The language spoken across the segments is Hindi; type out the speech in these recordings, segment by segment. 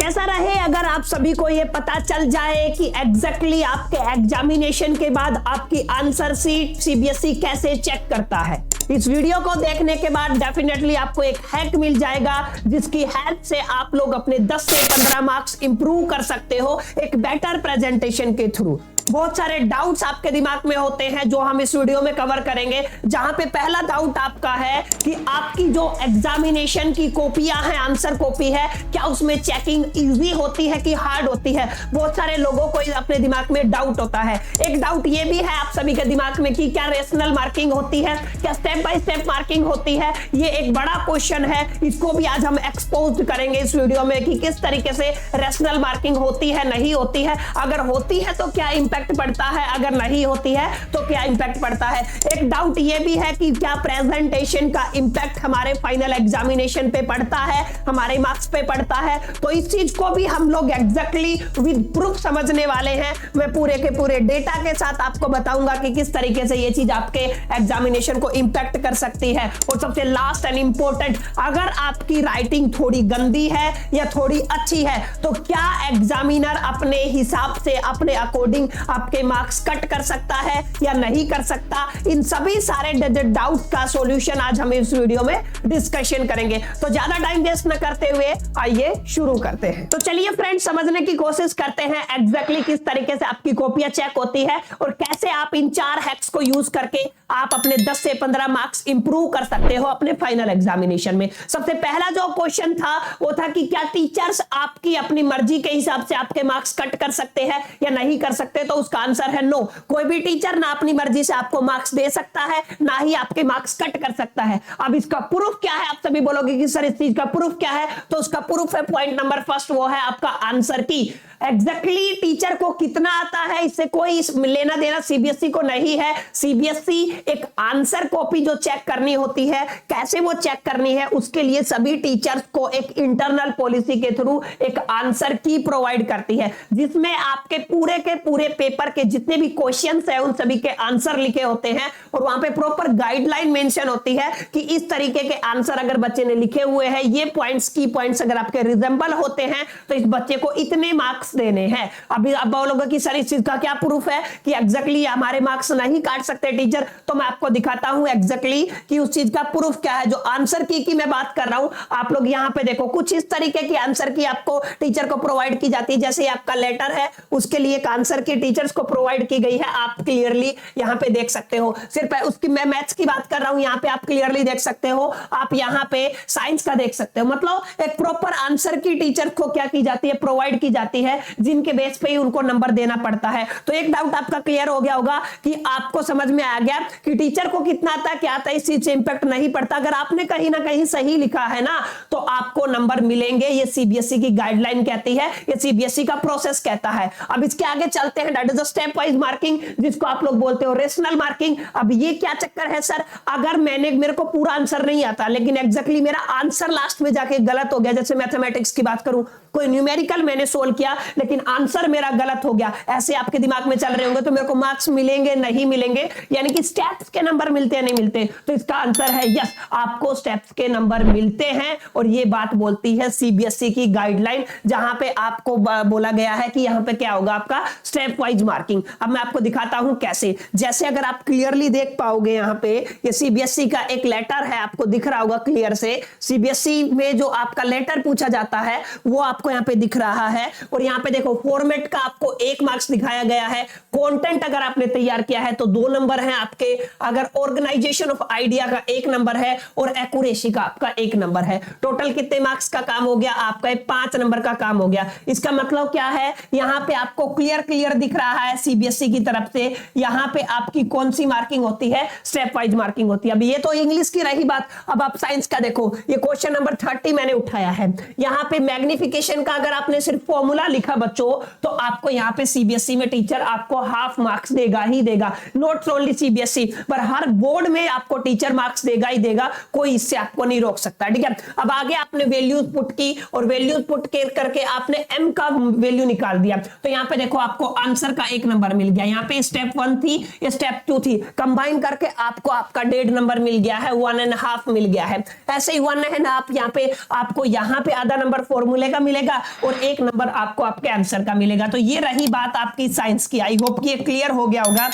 कैसा रहे अगर आप सभी को ये पता चल जाए कि एग्जैक्टली आपके एग्जामिनेशन के बाद आपकी आंसर शीट सीबीएसई कैसे चेक करता है। इस वीडियो को देखने के बाद डेफिनेटली आपको एक हैक मिल जाएगा जिसकी हेल्प से आप लोग अपने 10 से 15 मार्क्स इंप्रूव कर सकते हो एक बेटर प्रेजेंटेशन के थ्रू। बहुत सारे डाउट्स आपके दिमाग में होते हैं जो हम इस वीडियो में कवर करेंगे, जहां पे पहला डाउट आपका है कि आपकी जो एग्जामिनेशन की कॉपियां हैं, आंसर कॉपी है, क्या उसमें चेकिंग इजी होती है कि हार्ड होती है। बहुत सारे लोगों को अपने दिमाग में डाउट होता है। एक डाउट ये भी है आप सभी के दिमाग में कि क्या रेशनल मार्किंग होती है, क्या स्टेप बाय स्टेप मार्किंग होती है। ये एक बड़ा क्वेश्चन है, इसको भी आज हम एक्सपोज करेंगे इस वीडियो में कि किस तरीके से रेशनल मार्किंग होती है, नहीं होती है, अगर होती है तो क्या इंपैक्ट पड़ता है, अगर नहीं होती है तो क्या इंपैक्ट पड़ता है। एक डाउट ये भी है कि क्या प्रेजेंटेशन का इंपैक्ट हमारे फाइनल एग्जामिनेशन पे पड़ता है, हमारे मार्क्स पे पड़ता है। तो इस चीज को भी हम लोग एग्जैक्टली विद प्रूफ समझने वाले हैं। मैं पूरे के पूरे डेटा के साथ आपको बताऊंगा कि किस तरीके से ये चीज आपके एग्जामिनेशन को इंपैक्ट कर सकती है। और सबसे लास्ट एंड इंपॉर्टेंट, अगर आपकी राइटिंग थोड़ी गंदी है या थोड़ी अच्छी है तो क्या एग्जामिनर अपने हिसाब से, अपने अकॉर्डिंग आपके मार्क्स कट कर सकता है या नहीं कर सकता। इन सभी सारे डाउट का सॉल्यूशन आज हम इस वीडियो में डिस्कशन करेंगे। तो ज्यादा टाइम वेस्ट न करते हुए आइए शुरू करते हैं। तो चलिए फ्रेंड्स, समझने की कोशिश करते हैं एग्जैक्टली किस तरीके से आपकी कॉपियां चेक होती है और कैसे आप इन 4 हैक्स को यूज करके आप अपने 10 से 15 मार्क्स इंप्रूव कर सकते हो अपने फाइनल एग्जामिनेशन में। सबसे पहला जो क्वेश्चन था वो था कि क्या टीचर्स आपकी अपनी मर्जी के हिसाब से आपके मार्क्स कट कर सकते हैं या नहीं कर सकते। तो उसका आंसर है नो। कोई भी टीचर ना अपनी मर्जी से आपको मार्क्स दे सकता है, ना ही आपके मार्क्स कट कर सकता है। अब इसका प्रूफ क्या है, आप सभी बोलोगे कि सर इस चीज का प्रूफ क्या है। तो उसका प्रूफ है पॉइंट नंबर फर्स्ट, वो है आपका आंसर की। एग्जैक्टली टीचर को कितना आता है इससे कोई लेना देना सीबीएसई को नहीं है। सीबीएसई एक आंसर कॉपी जो चेक करनी होती है, कैसे वो चेक करनी है, उसके लिए सभी टीचर्स को एक इंटरनल पॉलिसी के थ्रू एक आंसर की प्रोवाइड करती है, जिसमें आपके पूरे पेपर के जितने भी क्वेश्चंस है उन सभी के आंसर लिखे होते हैं। और वहां पे प्रॉपर गाइडलाइन मेंशन होती है कि इस तरीके के आंसर अगर बच्चे ने लिखे हुए हैं, ये पॉइंट्स की पॉइंट्स अगर आपके रिजेंबल होते हैं तो इस बच्चे को इतने मार्क्स देने हैं। अभी अब बोलोगे कि सर इस चीज का क्या प्रूफ है कि एग्जैक्टली हमारे मार्क्स नहीं काट सकते टीचर। तो मैं आपको दिखाता हूं एग्जैक्टली कि उस चीज का प्रूफ क्या है। जो आंसर की मैं बात कर रहा हूं, आप लोग यहां पे देखो कुछ इस तरीके की आंसर की आपको टीचर को प्रोवाइड की जाती है। जैसे आपका लेटर है उसके लिए एक आंसर की टीचर्स को प्रोवाइड की गई है, आप क्लियरली यहां पे देख सकते हो। सिर्फ उसकी मैं मैथ्स की बात कर रहा हूं, यहां पे आप क्लियरली देख सकते हो। आप यहां पे साइंस का देख सकते हो। मतलब एक प्रॉपर आंसर की टीचर को क्या की जाती है, प्रोवाइड की जाती है, जिनके बेस पे ही उनको नंबर देना पड़ता है। तो एक डाउट आपका क्लियर हो गया होगा कि आपको समझ में आ गया कि टीचर को कितना आता है, क्या आता है, इस चीज से इंपैक्ट नहीं पड़ता। अगर आपने कहीं ना कहीं सही लिखा है ना तो आपको नंबर मिलेंगे। ये सीबीएसई की गाइडलाइन कहती है, ये सीबीएसई का प्रोसेस कहता है। अब इसके आगे चलते हैं, that is the step wise marking, जिसको आप लोग बोलते हो रेशनल मार्किंग। अब ये क्या चक्कर है सर, अगर मेरे को पूरा आंसर नहीं आता लेकिन एग्जैक्टली मेरा आंसर लास्ट में जाके गलत हो गया, जैसे मैथमेटिक्स की बात करूं, कोई न्यूमेरिकल मैंने सोल्व किया लेकिन आंसर मेरा गलत हो गया, ऐसे आपके दिमाग में चल रहे होंगे, तो मेरे को मार्क्स मिलेंगे नहीं मिलेंगे, यानी कि स्टेप्स के नंबर मिलते हैं नहीं मिलते। तो इसका आंसर है यस, आपको स्टेप्स के नंबर मिलते हैं। और ये बात बोलती है सीबीएसई की गाइडलाइन, जहां पे आपको बोला गया है कि यहां पे क्या होगा आपका स्टेप वाइज मार्किंग। अब मैं आपको दिखाता हूं कैसे। जैसे अगर आप क्लियरली देख पाओगे, यहां पे ये सीबीएसई का एक लेटर है, आपको दिख रहा होगा क्लियर से। सीबीएसई में जो आपका लेटर पूछा जाता है वो आपको यहां पे दिख रहा है। और यहां पे देखो फॉर्मेट का आपको 1 मार्क्स दिखाया गया है। कंटेंट अगर आपने तैयार किया है तो 2 नंबर हैं आपके। अगर ऑर्गेनाइजेशन ऑफ आइडिया का 1 नंबर है और एक्यूरेसी का आपका 1 नंबर है। टोटल कितने मार्क्स का काम हो गया आपका, 5 नंबर का काम हो गया। इसका मतलब क्या है, यहां पे आपको क्लियर दिख रहा है सीबीएसई की तरफ से, यहां पे आपकी कौन सी मार्किंग होती है, स्टेप वाइज मार्किंग होती है। अब ये तो इंग्लिश की रही बात। अब आप साइंस का देखो, ये क्वेश्चन नंबर 30 मैंने उठाया है। यहां पे मैग्निफिकेशन का अगर आपने सिर्फ फॉर्मूला लिखा बच्चों तो आपको यहां पे सीबीएसई में टीचर आपको हाफ मार्क्स देगा ही देगा। नॉट ओनली सीबीएसई पर हर बोर्ड में आपको टीचर मार्क्स देगा ही देगा, कोई इससे आपको नहीं रोक सकता। ठीक है, अब आगे आपने वैल्यूज पुट की और वैल्यूज पुट करके आपने एम का वैल्यू निकाल दिया। तो यहां पे देखो आपको आंसर का 1 नंबर मिल गया। यहां पे स्टेप 1 थी, ये स्टेप 2 थी, कंबाइन करके आपको आपका 1.5 नंबर मिल गया है, 1.5 मिल गया है। ऐसे ही 1.5 यहां पे आपको यहां पे आधा नंबर फॉर्मूले का मिलेगा मिलेगा और 1 नंबर आपको आपके आंसर का मिलेगा। तो ये रही बात आपकी साइंस की। आई होप कि ये क्लियर हो गया होगा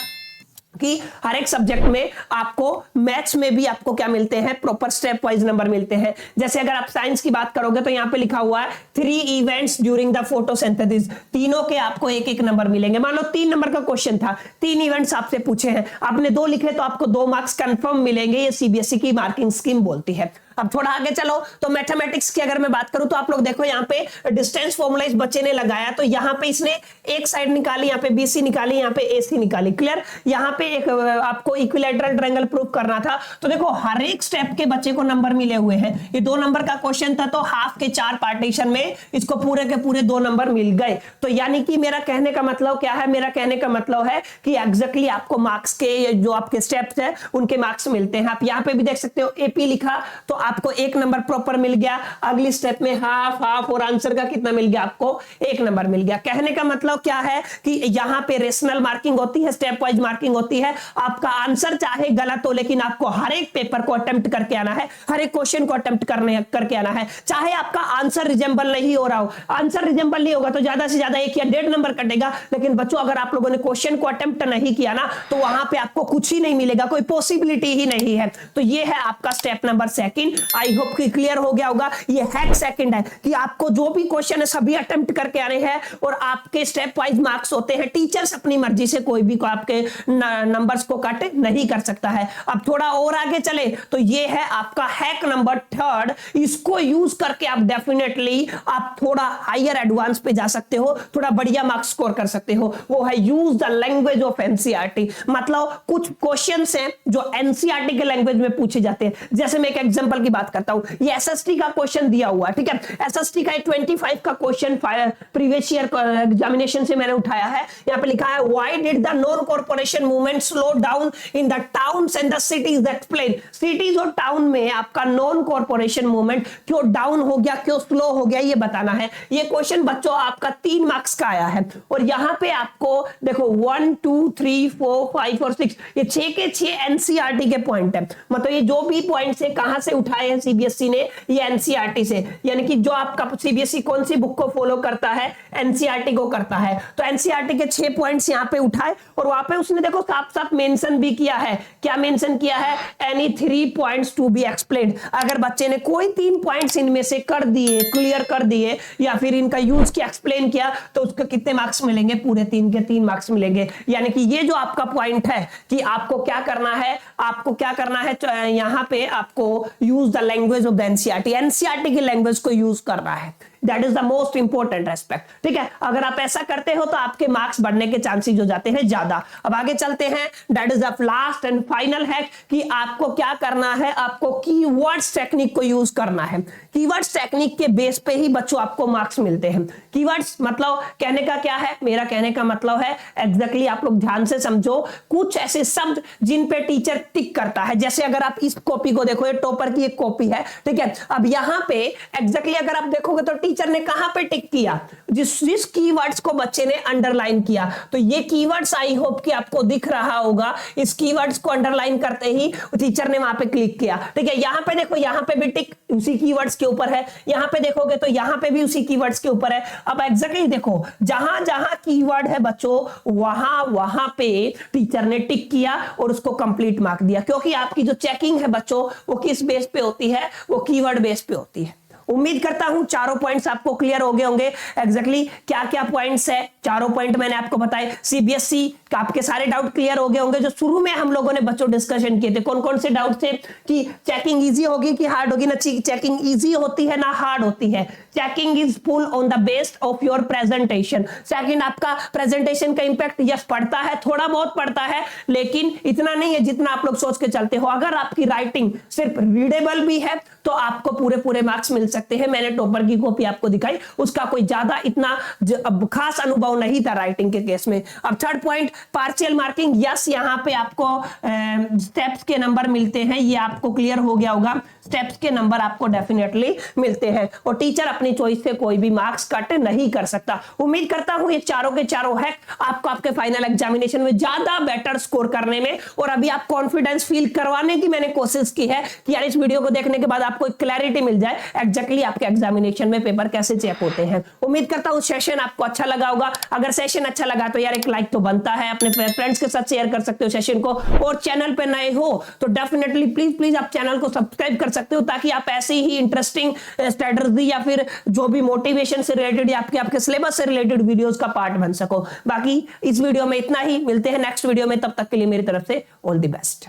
कि हर एक सब्जेक्ट में आपको मैथ्स में भी आपको क्या मिलते हैं, प्रॉपर स्टेप वाइज नंबर मिलते हैं। जैसे अगर आप साइंस की बात करोगे तो यहां पे लिखा हुआ है 3 इवेंट्स ड्यूरिंग द फोटोसिंथेसिस, तीनों के आपको 1-1 नंबर मिलेंगे। मान लो 3 नंबर का क्वेश्चन था, 3 इवेंट्स आपसे पूछे हैं, आपने 2 लिखे तो आपको 2 मार्क्स कंफर्म मिलेंगे। ये सीबीएसई की मार्किंग स्कीम बोलती है। अब थोड़ा आगे चलो तो मैथमेटिक्स की अगर मैं बात करूं तो आप लोग देखो यहाँ पे डिस्टेंस फॉर्मूला इस बच्चे ने लगाया, तो यहाँ पे इसने एक साइड निकाली, यहाँ पे बीसी निकाली, यहाँ पे एसी निकाली। क्लियर? यहाँ पे एक आपको इक्विलैटरल ट्रायंगल प्रूव करना था। तो देखो हर एक स्टेप के बच्चे को नंबर मिले हुए हैं। ये 2 नंबर का क्वेश्चन था तो हाफ के 4 पार्टीशन में इसको पूरे के पूरे 2 नंबर मिल गए। तो यानी कि मेरा कहने का मतलब क्या है, मेरा कहने का मतलब है कि एग्जैक्टली आपको मार्क्स के जो आपके स्टेप्स है उनके मार्क्स मिलते हैं। आप यहाँ पे भी देख सकते हो एपी लिखा तो आपको 1 नंबर प्रॉपर मिल गया, अगली स्टेप में हाफ हाफ और आंसर का कितना मिल गया, आपको 1 नंबर मिल गया। कहने का मतलब क्या है कि यहां पे रेशनल मार्किंग होती है, स्टेप वाइज मार्किंग होती है। आपका आंसर चाहे गलत हो लेकिन आपको हर एक पेपर को अटेम्प्ट करके आना है, हर एक क्वेश्चन को अटेम्प्ट करके आना है। चाहे आपका आंसर रिजेंबल नहीं हो रहा हो, आंसर रिजेंबल नहीं होगा तो ज्यादा से ज्यादा 1 या 1.5 नंबर कटेगा। लेकिन बच्चों अगर आप लोगों ने क्वेश्चन को अटेम्प्ट नहीं किया ना तो वहां पे आपको कुछ ही नहीं मिलेगा, कोई पॉसिबिलिटी ही नहीं है। तो ये है आपका स्टेप नंबर 2। आई होप कि क्लियर हो गया होगा। ये हैक सेकंड है कि आपको जो भी क्वेश्चन है सभी अटेम्प्ट करके आने हैं और आपके स्टेप वाइज मार्क्स होते हैं। टीचर्स अपनी मर्जी से कोई भी आपके नंबर्स को कट नहीं कर सकता है। अब थोड़ा और आगे चले तो ये है आपका हैक नंबर 3। इसको यूज करके आप डेफिनेटली आप थोड़ा हायर एडवांस पे जा सकते हो, थोड़ा बढ़िया मार्क्स स्कोर कर सकते हो। वो है use the language of NCERT. मतलब कुछ क्वेश्चंस हैं जो एनसीईआरटी के लैंग्वेज में पूछे जाते हैं। जैसे मैं एक एग्जांपल की बात करता हूं, ये एसएसटी का क्वेश्चन दिया हुआ है, ठीक है। एसएसटी का 25 का क्वेश्चन प्रीवियस ईयर एग्जामिनेशन से मैंने उठाया है। यहाँ पे लिखा है why did the non corporation movement slow down in the towns and the cities, explain. Cities और टाउन में आपका नॉन कॉर्पोरेशन मूवमेंट क्यों डाउन हो गया, क्यों स्लो हो गया, ये बताना है। ये क्वेश्चन बच्चों आपका 3 मार्क्स का आया है और यहाँ पे आपको देखो 1 2 3 4 5 और 6 ये 6 के 6 एनसीईआरटी के पॉइंट है। मतलब ये जो भी पॉइंट है कहां से उठाए हैं सीबीएसई ने, ये एनसीईआरटी से। यानी कि जो आपका सीबीएसई कौन सी बुक को फॉलो करता है, एनसीईआरटी को करता है। तो एनसीईआरटी के 6 पॉइंट्स यहां पे उठाए और वहां पे उसने देखो साफ साफ मेंशन भी किया है। क्या मेंशन किया है? Any 3 points to be explained. अगर बच्चे ने कोई 3 पॉइंट्स इनमें से कर दिए, क्लियर कर दिए या फिर इनका यूज किया, एक्सप्लेन किया तो उसको कितने मार्क्स मिलेंगे? पूरे 3 के 3 मार्क्स मिलेंगे। यानी कि ये जो आपका पॉइंट है कि आपको क्या करना है, आपको क्या करना है, यहां पे आपको use the language of the NCERT, NCERT की लैंग्वेज को यूज करना है। That is the most important aspect, ठीक है। अगर आप ऐसा करते हो तो आपके मार्क्स बढ़ने के चांसेस हो जाते हैं ज्यादा। अब आगे चलते हैं। That is the last and final hack कि आपको क्या करना है, आपको कीवर्ड्स टेक्निक को यूज करना है। कीवर्ड्स टेक्निक के बेस पे ही बच्चों आपको मार्क्स मिलते हैं। कीवर्ड्स मतलब कहने का क्या है, मेरा कहने का मतलब है एग्जैक्टली आप लोग ध्यान से समझो, कुछ ऐसे शब्द जिन पे टीचर टिक करता है। जैसे अगर आप इस कॉपी को देखो, ये टॉपर की एक कॉपी है, ठीक है। अब यहां पे एग्जैक्टली अगर आप देखोगे तो टीचर ने कहां पे टिक किया, जिस कीवर्ड्स को बच्चे ने अंडरलाइन किया। तो ये कीवर्ड्स आई होप कि आपको दिख रहा होगा। इस कीवर्ड्स को अंडरलाइन करते ही टीचर ने वहां पे क्लिक किया, ठीक है। यहां पे देखो, यहां पे भी टिक उसी कीवर्ड्स के ऊपर है, यहां पे देखोगे तो यहां पे भी उसी कीवर्ड्स के ऊपर है। अब एग्जैक्टली देखो, जहां जहां कीवर्ड है बच्चों वहां पे टीचर ने टिक किया और उसको कंप्लीट मार्क दिया। क्योंकि आपकी जो चेकिंग है बच्चों वो किस बेस पे होती है, वो कीवर्ड बेस पे होती है। उम्मीद करता हूं चारों पॉइंट्स आपको क्लियर हो गए होंगे। एग्जैक्टली क्या क्या पॉइंट्स है, चारों पॉइंट मैंने आपको बताए। सीबीएसई का आपके सारे डाउट क्लियर हो गए होंगे जो शुरू में हम लोगों ने बच्चों डिस्कशन किए थे। कौन कौन से डाउट थे कि चेकिंग इजी होगी कि हार्ड होगी ना। चेकिंग इजी होती है ना हार्ड होती है। Checking is full on the based of your presentation. Second, आपका प्रेजेंटेशन का इंपैक्ट यस पड़ता है, थोड़ा बहुत पड़ता है, लेकिन इतना नहीं है जितना आप लोग सोच के चलते हो। अगर आपकी राइटिंग सिर्फ रीडेबल भी है तो आपको पूरे मार्क्स मिल सकते हैं। मैंने टॉपर की कॉपी आपको दिखाई, उसका कोई ज्यादा इतना खास अनुभव नहीं था राइटिंग के केस में। अब third point, partial marking. Yes, यहां पे आपको स्टेप्स के नंबर मिलते हैं, ये आपको क्लियर हो गया होगा। स्टेप्स के नंबर आपको डेफिनेटली मिलते हैं और टीचर अपनी चॉइस से कोई भी मार्क्स कट नहीं कर सकता। उम्मीद करता हूं ये चारों के चारों हैक आपको आपके फाइनल एग्जामिनेशन में ज्यादा बेटर स्कोर करने में और अभी आप कॉन्फिडेंस फील करवाने की मैंने कोशिश की है कि यार इस वीडियो को देखने के बाद आपको एक क्लैरिटी मिल जाए एग्जैक्टली आपके एग्जामिनेशन में पेपर कैसे चेक होते हैं। उम्मीद करता हूं सेशन आपको अच्छा लगा होगा। अगर सेशन अच्छा लगा तो यार एक लाइक तो बनता है, अपने फ्रेंड्स के साथ शेयर कर सकते हो सेशन को, और चैनल पे नए हो तो डेफिनेटली प्लीज आप चैनल को सब्सक्राइब कर सकते हो ताकि आप ऐसे ही इंटरेस्टिंग स्ट्रेटजी या फिर जो भी मोटिवेशन से रिलेटेड या आपके सिलेबस से रिलेटेड वीडियोस का पार्ट बन सको। बाकी इस वीडियो में इतना ही, मिलते हैं नेक्स्ट वीडियो में, तब तक के लिए मेरी तरफ से ऑल द बेस्ट।